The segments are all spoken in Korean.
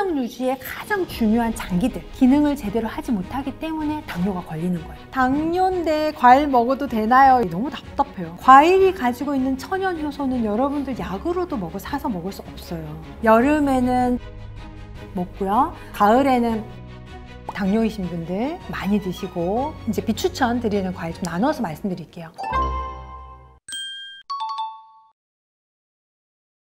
생명 유지에 가장 중요한 장기들, 기능을 제대로 하지 못하기 때문에 당뇨가 걸리는 거예요. 당뇨인데 과일 먹어도 되나요? 너무 답답해요. 과일이 가지고 있는 천연 효소는 여러분들 약으로도 사서 먹을 수 없어요. 여름에는 먹고요. 가을에는 당뇨이신 분들 많이 드시고, 이제 비추천 드리는 과일 좀 나눠서 말씀드릴게요.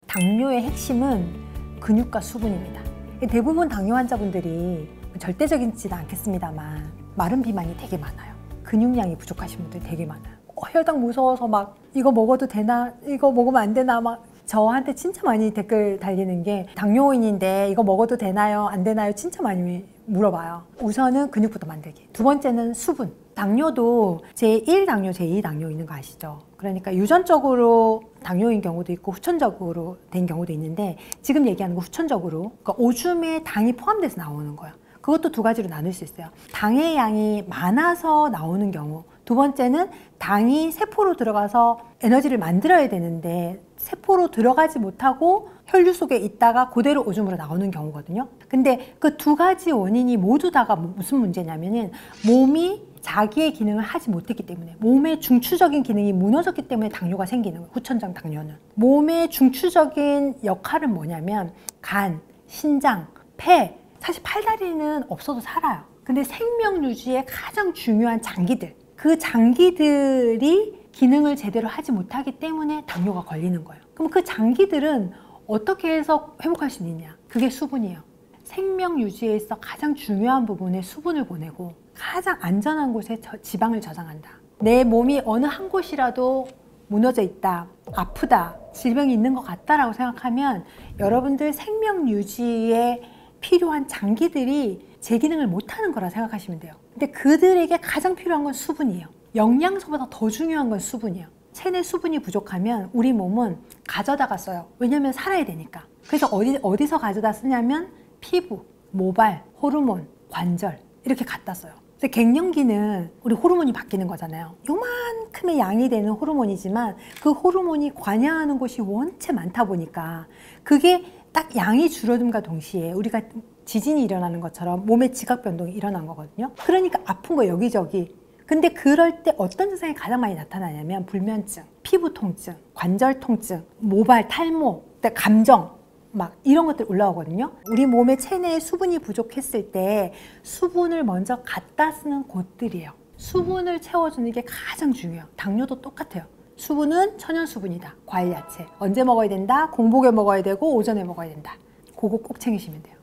당뇨의 핵심은 근육과 수분입니다. 대부분 당뇨 환자분들이 절대적이지는 않겠습니다만 마른 비만이 되게 많아요. 근육량이 부족하신 분들 되게 많아요. 혈당 무서워서 막 이거 먹어도 되나? 이거 먹으면 안 되나? 막 저한테 진짜 많이 댓글 달리는 게 당뇨인인데 이거 먹어도 되나요? 안 되나요? 진짜 많이 물어봐요. 우선은 근육부터 만들기. 두 번째는 수분. 당뇨도 제1 당뇨, 제2 당뇨 있는 거 아시죠? 그러니까 유전적으로 당뇨인 경우도 있고 후천적으로 된 경우도 있는데, 지금 얘기하는 거 후천적으로, 그러니까 오줌에 당이 포함돼서 나오는 거예요. 그것도 두 가지로 나눌 수 있어요. 당의 양이 많아서 나오는 경우, 두 번째는 당이 세포로 들어가서 에너지를 만들어야 되는데 세포로 들어가지 못하고 혈류 속에 있다가 그대로 오줌으로 나오는 경우거든요. 근데 그 두 가지 원인이 모두 다가 무슨 문제냐면은 몸이 자기의 기능을 하지 못했기 때문에, 몸의 중추적인 기능이 무너졌기 때문에 당뇨가 생기는 거예요. 후천적 당뇨는. 몸의 중추적인 역할은 뭐냐면 간, 신장, 폐, 사실 팔다리는 없어도 살아요. 근데 생명 유지에 가장 중요한 장기들, 그 장기들이 기능을 제대로 하지 못하기 때문에 당뇨가 걸리는 거예요. 그럼 그 장기들은 어떻게 해서 회복할 수 있느냐? 그게 수분이에요. 생명 유지에 있어 가장 중요한 부분에 수분을 보내고 가장 안전한 곳에 지방을 저장한다. 내 몸이 어느 한 곳이라도 무너져 있다, 아프다, 질병이 있는 것 같다라고 생각하면 여러분들 생명 유지에 필요한 장기들이 제 기능을 못하는 거라 생각하시면 돼요. 근데 그들에게 가장 필요한 건 수분이에요. 영양소보다 더 중요한 건 수분이에요. 체내 수분이 부족하면 우리 몸은 가져다가 써요. 왜냐면 살아야 되니까. 그래서 어디서 가져다 쓰냐면 피부, 모발, 호르몬, 관절 이렇게 갖다 써요. 그래서 갱년기는 우리 호르몬이 바뀌는 거잖아요. 요만큼의 양이 되는 호르몬이지만 그 호르몬이 관여하는 곳이 원체 많다 보니까 그게 딱 양이 줄어듦과 동시에 우리가 지진이 일어나는 것처럼 몸의 지각 변동이 일어난 거거든요. 그러니까 아픈 거 여기저기. 근데 그럴 때 어떤 증상이 가장 많이 나타나냐면 불면증, 피부 통증, 관절 통증, 모발 탈모, 감정 막 이런 것들 올라오거든요. 우리 몸의 체내에 수분이 부족했을 때 수분을 먼저 갖다 쓰는 곳들이에요. 수분을 채워주는 게 가장 중요해요. 당뇨도 똑같아요. 수분은 천연 수분이다. 과일, 야채. 언제 먹어야 된다? 공복에 먹어야 되고 오전에 먹어야 된다. 그거 꼭 챙기시면 돼요.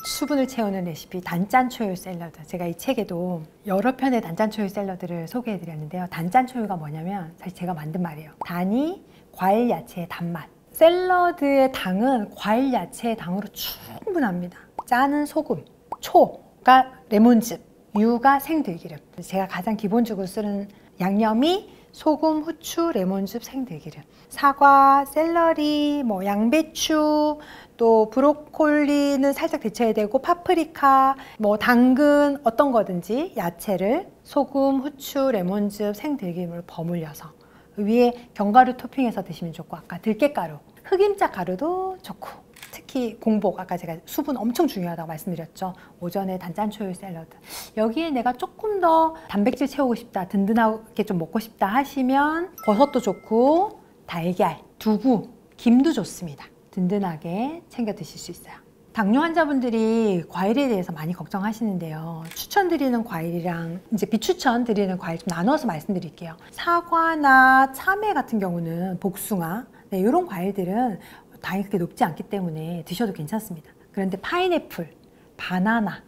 수분을 채우는 레시피 단짠초유 샐러드. 제가 이 책에도 여러 편의 단짠초유 샐러드를 소개해 드렸는데요. 단짠초유가 뭐냐면 사실 제가 만든 말이에요. 단이 과일, 야채의 단맛. 샐러드의 당은 과일, 야채의 당으로 충분합니다. 짜는 소금, 초가 레몬즙, 유가 생들기름. 제가 가장 기본적으로 쓰는 양념이 소금, 후추, 레몬즙, 생들기름. 사과, 샐러리, 양배추, 또 브로콜리는 살짝 데쳐야 되고 파프리카, 당근 어떤 거든지 야채를 소금, 후추, 레몬즙, 생들기름을 버무려서 위에 견과류 토핑해서 드시면 좋고, 아까 들깨가루, 흑임자 가루도 좋고, 특히 공복, 아까 제가 수분 엄청 중요하다고 말씀드렸죠. 오전에 단짠초유 샐러드. 여기에 내가 조금 더 단백질 채우고 싶다, 든든하게 좀 먹고 싶다 하시면 버섯도 좋고 달걀, 두부, 김도 좋습니다. 든든하게 챙겨 드실 수 있어요. 당뇨 환자분들이 과일에 대해서 많이 걱정하시는데요. 추천드리는 과일이랑 이제 비추천 드리는 과일 좀 나눠서 말씀드릴게요. 사과나 참외 같은 경우는 복숭아, 이런 과일들은 당이 그렇게 높지 않기 때문에 드셔도 괜찮습니다. 그런데 파인애플, 바나나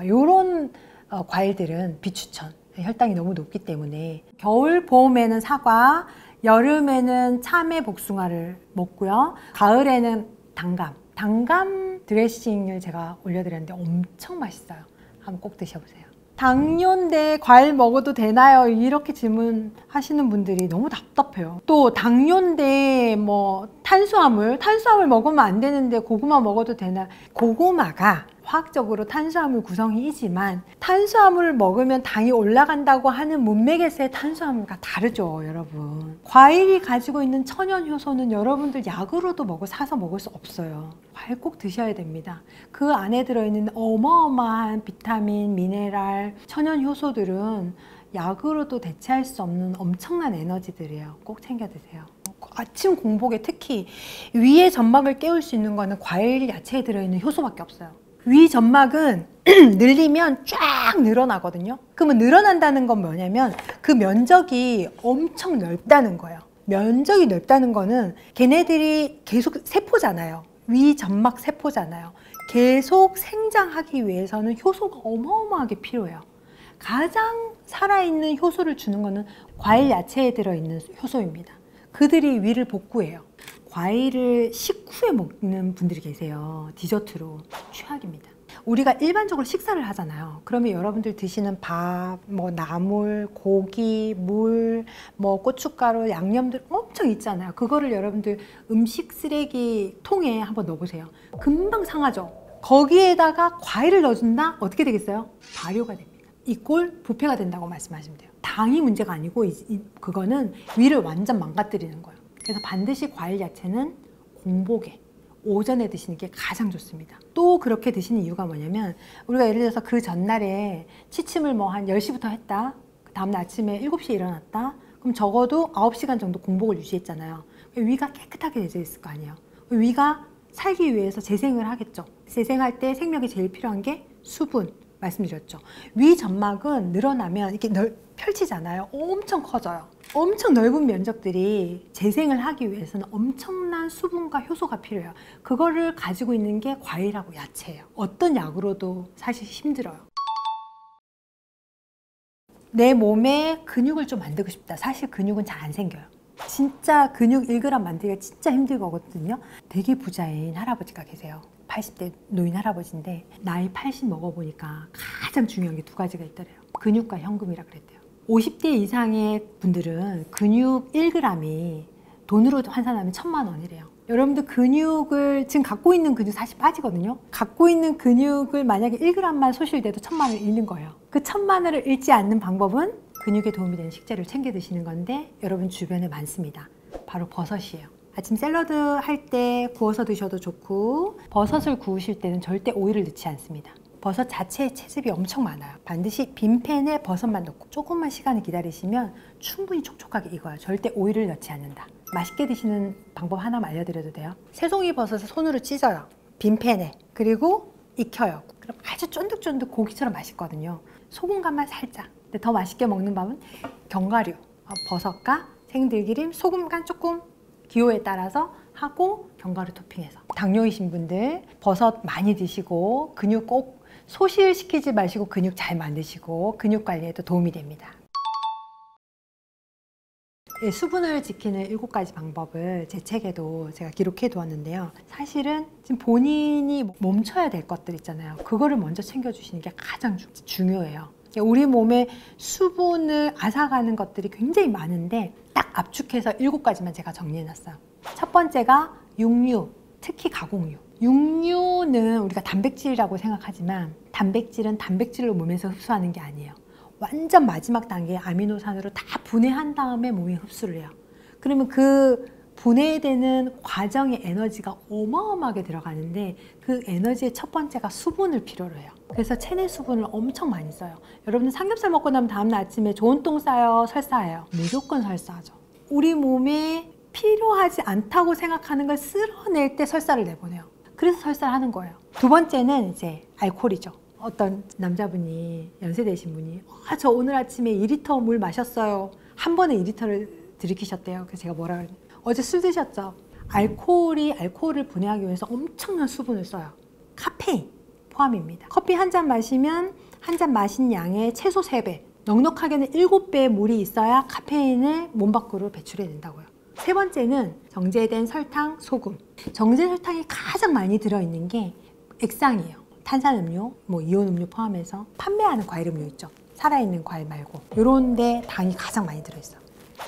이런 과일들은 비추천. 혈당이 너무 높기 때문에 겨울, 봄에는 사과, 여름에는 참외, 복숭아를 먹고요. 가을에는 당감 드레싱을 제가 올려드렸는데 엄청 맛있어요. 한번 꼭 드셔보세요. 당뇨인데 과일 먹어도 되나요? 이렇게 질문하시는 분들이 너무 답답해요. 또 당뇨인데 탄수화물 먹으면 안 되는데 고구마 먹어도 되나? 고구마가 화학적으로 탄수화물 구성이지만 탄수화물을 먹으면 당이 올라간다고 하는 문맥에서의 탄수화물과 다르죠, 여러분. 과일이 가지고 있는 천연 효소는 여러분들 약으로도 사서 먹을 수 없어요. 과일 꼭 드셔야 됩니다. 그 안에 들어있는 어마어마한 비타민, 미네랄, 천연 효소들은 약으로도 대체할 수 없는 엄청난 에너지들이에요. 꼭 챙겨 드세요. 아침 공복에 특히 위의 점막을 깨울 수 있는 거는 과일, 야채에 들어있는 효소밖에 없어요. 위 점막은 늘리면 쫙 늘어나거든요. 그러면 늘어난다는 건 뭐냐면 그 면적이 엄청 넓다는 거예요. 면적이 넓다는 거는 걔네들이 계속 세포잖아요. 위 점막 세포잖아요. 계속 생장하기 위해서는 효소가 어마어마하게 필요해요. 가장 살아있는 효소를 주는 거는 과일, 야채에 들어있는 효소입니다. 그들이 위를 복구해요. 과일을 식후에 먹는 분들이 계세요. 디저트로. 최악입니다. 우리가 일반적으로 식사를 하잖아요. 그러면 여러분들 드시는 밥, 나물, 고기, 물, 고춧가루, 양념들 엄청 있잖아요. 그거를 여러분들 음식 쓰레기 통에 한번 넣어보세요. 금방 상하죠. 거기에다가 과일을 넣어준다? 어떻게 되겠어요? 발효가 됩니다. 이꼴 부패가 된다고 말씀하시면 돼요. 당이 문제가 아니고 그거는 위를 완전 망가뜨리는 거예요. 그래서 반드시 과일, 야채는 공복에 오전에 드시는 게 가장 좋습니다. 또 그렇게 드시는 이유가 뭐냐면 우리가 예를 들어서 그 전날에 취침을 한 10시부터 했다. 그 다음날 아침에 7시에 일어났다. 그럼 적어도 9시간 정도 공복을 유지했잖아요. 위가 깨끗하게 되어 있을 거 아니에요. 위가 살기 위해서 재생을 하겠죠. 재생할 때 생명에 제일 필요한 게 수분. 말씀드렸죠. 위 점막은 늘어나면 이렇게 펼치잖아요. 엄청 커져요. 엄청 넓은 면적들이 재생을 하기 위해서는 엄청난 수분과 효소가 필요해요. 그거를 가지고 있는 게 과일하고 야채예요. 어떤 약으로도 사실 힘들어요. 내 몸에 근육을 좀 만들고 싶다. 사실 근육은 잘 안 생겨요. 진짜 근육 1g 만들기가 진짜 힘들거든요. 되게 부자인 할아버지가 계세요. 80대 노인 할아버지인데 나이 80 먹어보니까 가장 중요한 게 2가지가 있더래요. 근육과 현금이라 그랬대요. 50대 이상의 분들은 근육 1g이 돈으로 환산하면 1000만 원이래요. 여러분들 근육을 지금 갖고 있는 근육 사실 빠지거든요. 갖고 있는 근육을 만약에 1g만 소실돼도 1000만 원을 잃는 거예요. 그 1000만 원을 잃지 않는 방법은 근육에 도움이 되는 식재를 챙겨 드시는 건데 여러분 주변에 많습니다. 바로 버섯이에요. 아침 샐러드 할 때 구워서 드셔도 좋고 버섯을 구우실 때는 절대 오일을 넣지 않습니다. 버섯 자체에 채즙이 엄청 많아요. 반드시 빈 팬에 버섯만 넣고 조금만 시간을 기다리시면 충분히 촉촉하게 익어요. 절대 오일을 넣지 않는다. 맛있게 드시는 방법 하나만 알려드려도 돼요? 새송이 버섯을 손으로 찢어요. 빈 팬에. 그리고 익혀요. 그럼 아주 쫀득쫀득 고기처럼 맛있거든요. 소금간만 살짝. 근데 더 맛있게 먹는 방법은 견과류, 버섯과 생들기름, 소금간 조금 기호에 따라서 하고 견과류 토핑해서. 당뇨이신 분들 버섯 많이 드시고 근육 꼭 소실시키지 마시고 근육 잘 만드시고 근육 관리에도 도움이 됩니다. 수분을 지키는 7가지 방법을 제 책에도 제가 기록해 두었는데요. 사실은 지금 본인이 멈춰야 될 것들 있잖아요. 그거를 먼저 챙겨주시는 게 가장 중요해요. 우리 몸에 수분을 앗아가는 것들이 굉장히 많은데 딱 압축해서 7가지만 제가 정리해놨어요. 첫 번째가 육류, 특히 가공류. 육류는 우리가 단백질이라고 생각하지만 단백질은 단백질로 몸에서 흡수하는 게 아니에요. 완전 마지막 단계의 아미노산으로 다 분해한 다음에 몸이 흡수를 해요. 그러면 그 분해되는 과정의 에너지가 어마어마하게 들어가는데 그 에너지의 첫 번째가 수분을 필요로 해요. 그래서 체내 수분을 엄청 많이 써요. 여러분 삼겹살 먹고 나면 다음날 아침에 좋은 똥 싸요? 설사해요? 무조건 설사하죠. 우리 몸에 필요하지 않다고 생각하는 걸 쓸어낼 때 설사를 내보내요. 그래서 설사를 하는 거예요. 두 번째는 이제 알코올이죠. 어떤 남자분이 연세 되신 분이 저 오늘 아침에 2리터 물 마셨어요. 한 번에 2리터를 들이키셨대요. 그래서 제가 뭐라 그랬냐면 어제 술 드셨죠? 알코올이 알코올을 분해하기 위해서 엄청난 수분을 써요. 카페인 포함입니다. 커피 한 잔 마시면 한 잔 마신 양의 최소 3배, 넉넉하게는 7배의 물이 있어야 카페인을 몸 밖으로 배출해야 된다고요. 세 번째는 정제된 설탕, 소금. 정제 설탕이 가장 많이 들어있는 게 액상이에요. 탄산음료, 이온음료 포함해서 판매하는 과일음료 있죠. 살아있는 과일 말고 이런 데 당이 가장 많이 들어있어요.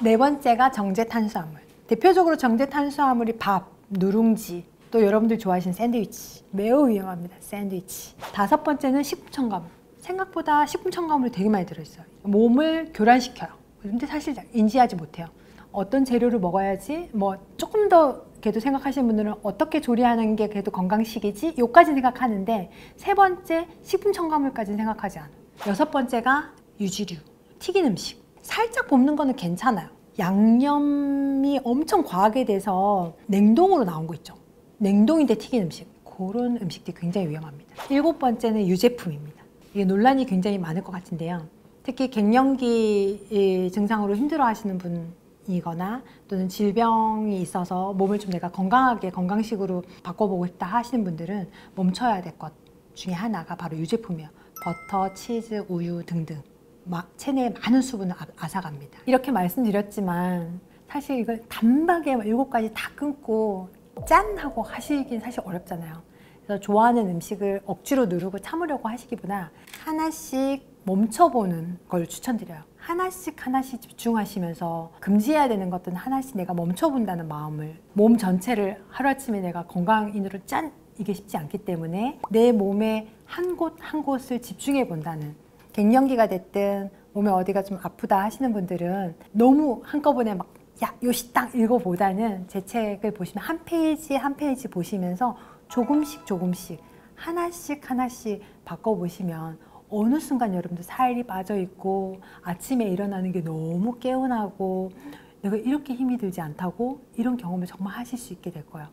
네 번째가 정제 탄수화물. 대표적으로 정제 탄수화물이 밥, 누룽지, 또 여러분들 좋아하시는 샌드위치. 매우 위험합니다. 샌드위치. 5번째는 식품 첨가물. 생각보다 식품 첨가물이 되게 많이 들어있어요. 몸을 교란시켜요. 근데 사실 인지하지 못해요. 어떤 재료를 먹어야지 뭐 조금 더 그래도 생각하시는 분들은 어떻게 조리하는 게 그래도 건강식이지? 요까지 생각하는데 3번째 식품 첨가물까지는 생각하지 않아요. 6번째가 유지류, 튀긴 음식. 살짝 볶는 거는 괜찮아요. 양념이 엄청 과하게 돼서 냉동으로 나온 거 있죠. 냉동인데 튀긴 음식. 그런 음식들이 굉장히 위험합니다. 7번째는 유제품입니다. 이게 논란이 굉장히 많을 것 같은데요. 특히 갱년기 증상으로 힘들어 하시는 분이거나 또는 질병이 있어서 몸을 좀 내가 건강하게 건강식으로 바꿔보고 싶다 하시는 분들은 멈춰야 될 것 중에 하나가 바로 유제품이에요. 버터, 치즈, 우유 등등. 체내에 많은 수분을 앗아갑니다. 이렇게 말씀드렸지만 사실 이걸 단박에 7가지 다 끊고 짠! 하고 하시긴 사실 어렵잖아요. 그래서 좋아하는 음식을 억지로 누르고 참으려고 하시기보다 하나씩 멈춰보는 걸 추천드려요. 하나씩 집중하시면서 금지해야 되는 것들은 하나씩 내가 멈춰본다는 마음을, 몸 전체를 하루아침에 내가 건강인으로 짠! 이게 쉽지 않기 때문에 내 몸의 한 곳 한 곳을 집중해 본다는, 갱년기가 됐든 몸에 어디가 좀 아프다 하시는 분들은 너무 한꺼번에 막 야, 요시 딱 읽어보다는 제 책을 보시면 한 페이지 한 페이지 보시면서 조금씩 하나씩 바꿔보시면 어느 순간 여러분들 살이 빠져있고 아침에 일어나는 게 너무 개운하고 내가 이렇게 힘이 들지 않다고 이런 경험을 정말 하실 수 있게 될 거예요.